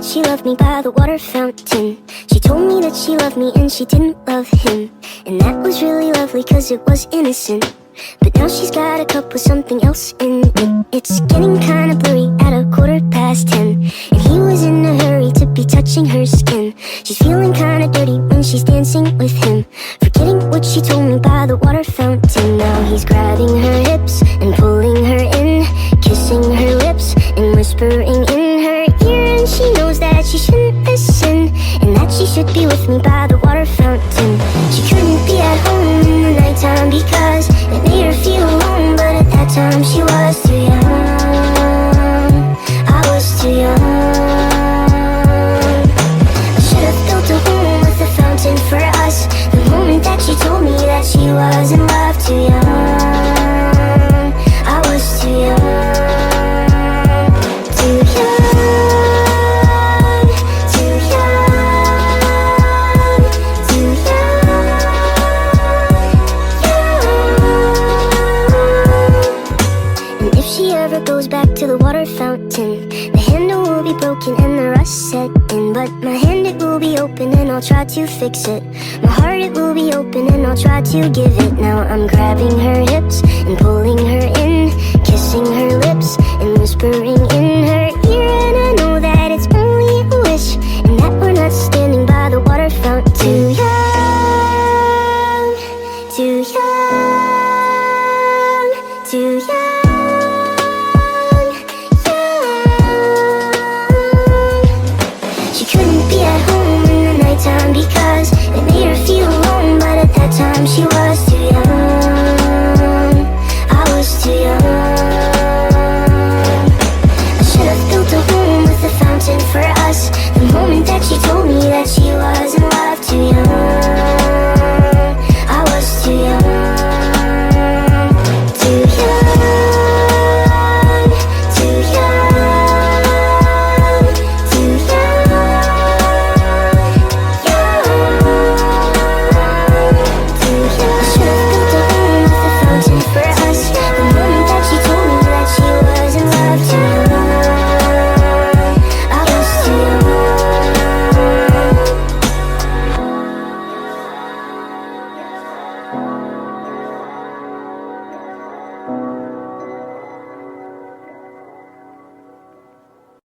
that she loved me by the water fountain. She told me that she loved me and she didn't love him. And that was really lovely cause it was innocent. But now she's got a cup with something else in it. It's getting kinda blurry at 10:15. And he was in a hurry to be touching her skin. She's feeling kinda dirty when she's dancing with him, forgetting what she told me by the water fountain. Now he's grabbing her hips and pulling her in, kissing her lips and whispering in her ear. And she knows that she shouldn't listen, and that she should be with me by the water fountain. She couldn't be at home in the nighttime because it made her feel alone. But at that time she was too young, I was too young. I should have built a home with a fountain for us. The moment that she told me that she was in love, too young, I was too young. Goes back to the water fountain, the handle will be broken and the rust set in. But my hand, it will be open and I'll try to fix it. My heart, it will be open and I'll try to give it. Now I'm grabbing her hips and pulling her in, kissing her lips and whispering in her